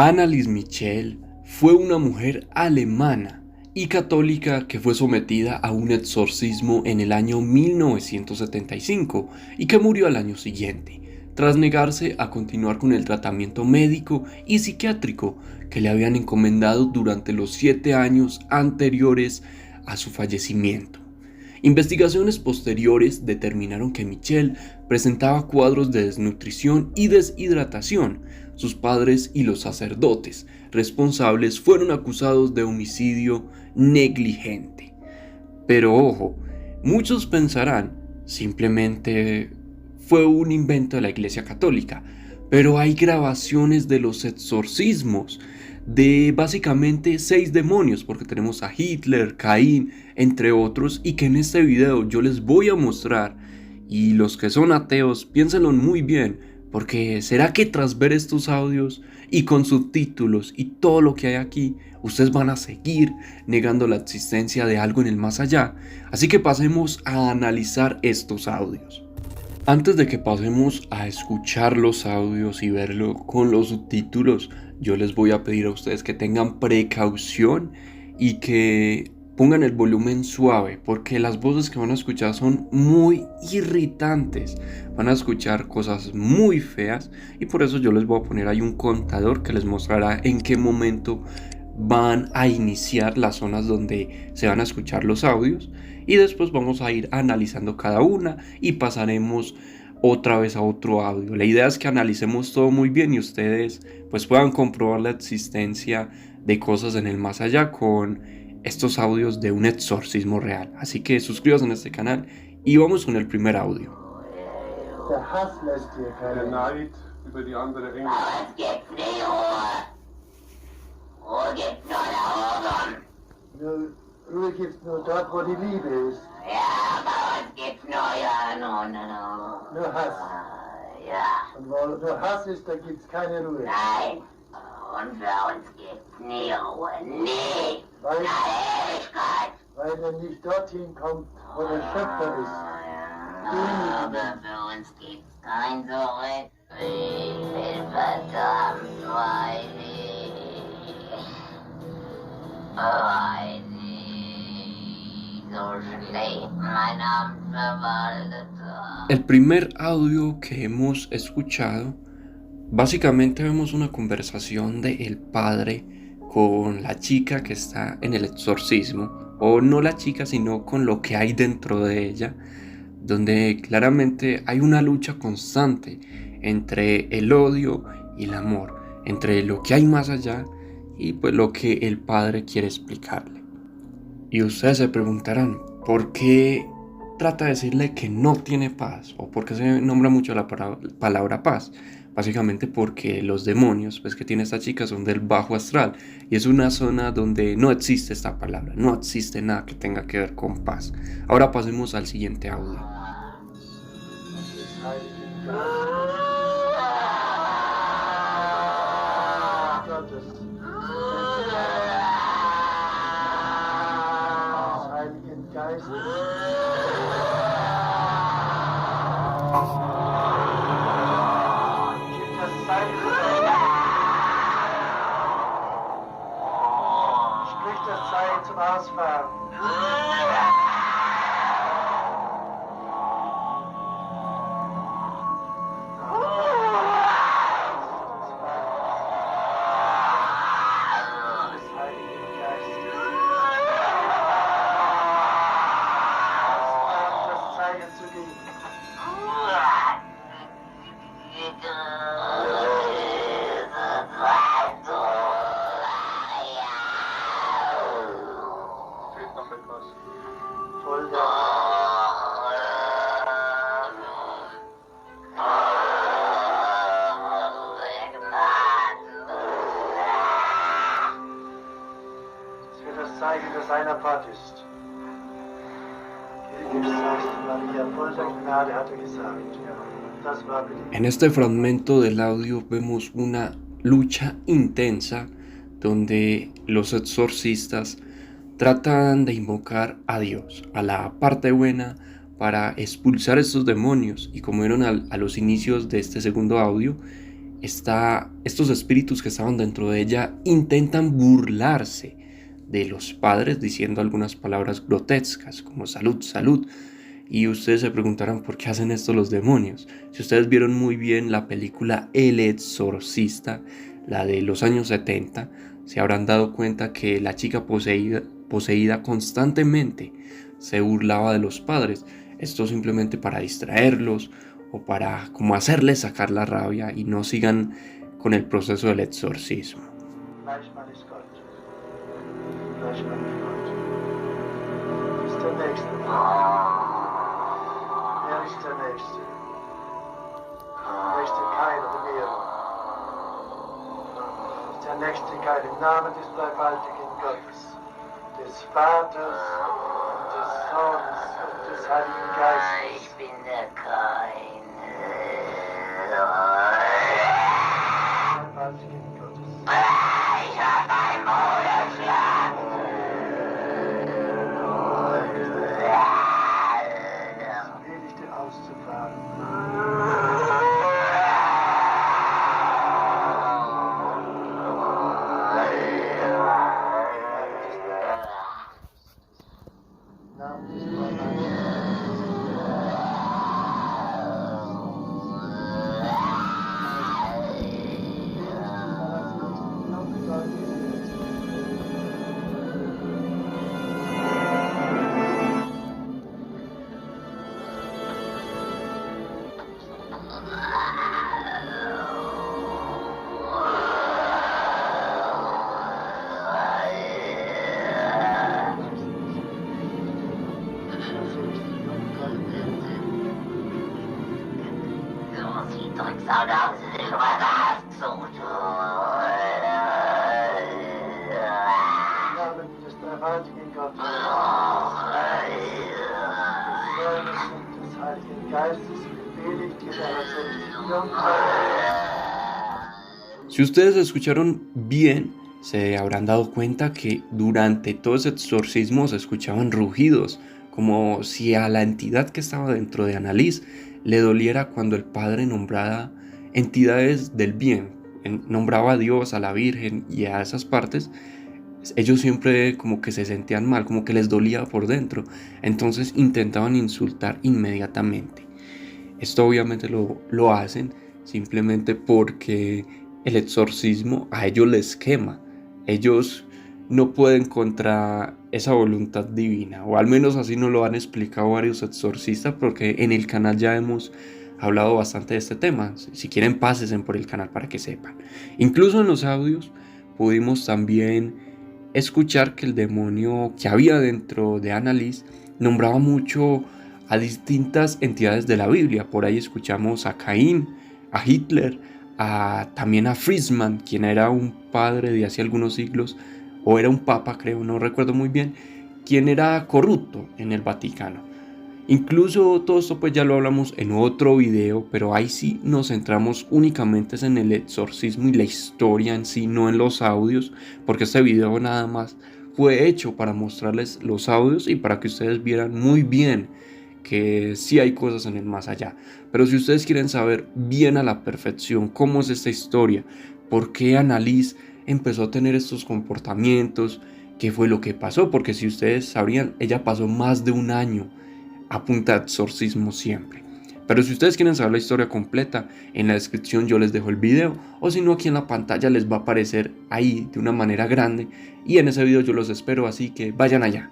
Anneliese Michel fue una mujer alemana y católica que fue sometida a un exorcismo en el año 1975 y que murió al año siguiente, tras negarse a continuar con el tratamiento médico y psiquiátrico que le habían encomendado durante los 7 años anteriores a su fallecimiento. Investigaciones posteriores determinaron que Michel presentaba cuadros de desnutrición y deshidratación. Sus padres y los sacerdotes responsables fueron acusados de homicidio negligente. Pero ojo, muchos pensarán, simplemente fue un invento de la Iglesia Católica, pero hay grabaciones de los exorcismos de básicamente 6 demonios, porque tenemos a Hitler, Caín, entre otros, y que en este video yo les voy a mostrar. Y los que son ateos, piénsenlo muy bien, porque ¿será que tras ver estos audios y con subtítulos y todo lo que hay aquí, ustedes van a seguir negando la existencia de algo en el más allá? Así que pasemos a analizar estos audios. Antes de que pasemos a escuchar los audios y verlo con los subtítulos, yo les voy a pedir a ustedes que tengan precaución y que pongan el volumen suave, porque las voces que van a escuchar son muy irritantes. Van a escuchar cosas muy feas y por eso yo les voy a poner ahí un contador que les mostrará en qué momento van a iniciar las zonas donde se van a escuchar los audios y después vamos a ir analizando cada una y pasaremos otra vez a otro audio. La idea es que analicemos todo muy bien y ustedes pues puedan comprobar la existencia de cosas en el más allá con estos audios de un exorcismo real. Así que suscríbanse en este canal y vamos con el primer audio. Der Hass lässt dir keine Der Neid über die andere Engel. Es gibt nie Ruhe. Ruhe gibt nur da oben. Ruhe gibt's nur dort, wo die Liebe ist. Ja, bei uns gibt's nur ja, no. Nur Hass. Ja, Und wo nur Hass ist, da gibt's keine Ruhe. nein. Und für uns gibt's nie Ruhe. Nie. Weil, In der Ewigkeit. weil er nicht dorthin kommt, wo der Schöpfer ist. Ja, aber für uns gibt's kein Zurück. Ich bin verdammt weinig. So schlecht mein Amt verwaltet hat. El primer audio que hemos escuchado, básicamente vemos una conversación de el padre con la chica que está en el exorcismo, o no la chica, sino con lo que hay dentro de ella, donde claramente hay una lucha constante entre el odio y el amor, entre lo que hay más allá y pues lo que el padre quiere explicarle. Y ustedes se preguntarán, ¿por qué trata de decirle que no tiene paz? ¿O por qué se nombra mucho la palabra paz? Básicamente porque los demonios pues, que tiene esta chica son del bajo astral. Y es una zona donde no existe esta palabra, no existe nada que tenga que ver con paz. Ahora pasemos al siguiente audio. Gottes. Heiligen Geistes. Gibt das Zeichen. Sprich das Zeichen zum Ausfahren. Fehlt noch etwas. Folge. Das wird das Zeichen, dass einer Part ist. Gibst Zeichen, Maria, voll der Gnade, hat er gesagt. Ja, das war beliebt. En este fragmento del audio vemos una lucha intensa donde los exorcistas tratan de invocar a Dios, a la parte buena, para expulsar estos demonios. Y como vieron a los inicios de este segundo audio, estos espíritus que estaban dentro de ella intentan burlarse de los padres diciendo algunas palabras grotescas como salud, salud. Y ustedes se preguntarán por qué hacen esto los demonios. Si ustedes vieron muy bien la película El Exorcista, la de los años 70, se habrán dado cuenta que la chica poseída constantemente se burlaba de los padres. Esto simplemente para distraerlos o para como hacerles sacar la rabia y no sigan con el proceso del exorcismo. Manchmal ist Gott. Manchmal nicht Gott. Ist der Nächste. Wer ist der Nächste? Nächste keine Belehrung. Ist der Nächste kein im Namen des dreifaltigen Gottes, des Vaters und des Sohnes und des Heiligen Geistes. Ich bin der Keine. Dreifaltigen Gottes. Ich hab mein Bruder erschlagen. Predigte auszufahren. Namen des Sie Drecksau, da haben Sie sich was zutun. Im Namen des dreifaltigen Gottes, des Sohnes und des Heiligen Geistes befehle ich dir deiner Zerstörung. Si ustedes escucharon bien, se habrán dado cuenta que durante todo ese exorcismo se escuchaban rugidos, como si a la entidad que estaba dentro de Annalise le doliera cuando el padre nombraba entidades del bien, nombraba a Dios, a la Virgen y a esas partes. Ellos siempre como que se sentían mal, como que les dolía por dentro, entonces intentaban insultar inmediatamente. Esto obviamente lo hacen simplemente porque el exorcismo a ellos les quema. Ellos no pueden contra esa voluntad divina, o al menos así nos lo han explicado varios exorcistas, porque en el canal ya hemos hablado bastante de este tema. Si quieren, pásense por el canal para que sepan. Incluso en los audios pudimos también escuchar que el demonio que había dentro de Annalise nombraba mucho a distintas entidades de la Biblia. Por ahí escuchamos a Caín, a Hitler, también a Friesman, quien era un padre de hace algunos siglos, o era un papa, creo, no recuerdo muy bien, quien era corrupto en el Vaticano. Incluso todo esto pues ya lo hablamos en otro video, pero ahí sí nos centramos únicamente en el exorcismo y la historia en sí, no en los audios, porque este video nada más fue hecho para mostrarles los audios y para que ustedes vieran muy bien que sí hay cosas en el más allá. Pero si ustedes quieren saber bien a la perfección cómo es esta historia, por qué Annalise empezó a tener estos comportamientos, qué fue lo que pasó, porque si ustedes sabrían, ella pasó más de un año a punta de exorcismo siempre. Pero si ustedes quieren saber la historia completa, en la descripción yo les dejo el video, o si no, aquí en la pantalla les va a aparecer ahí de una manera grande, y en ese video yo los espero, así que vayan allá.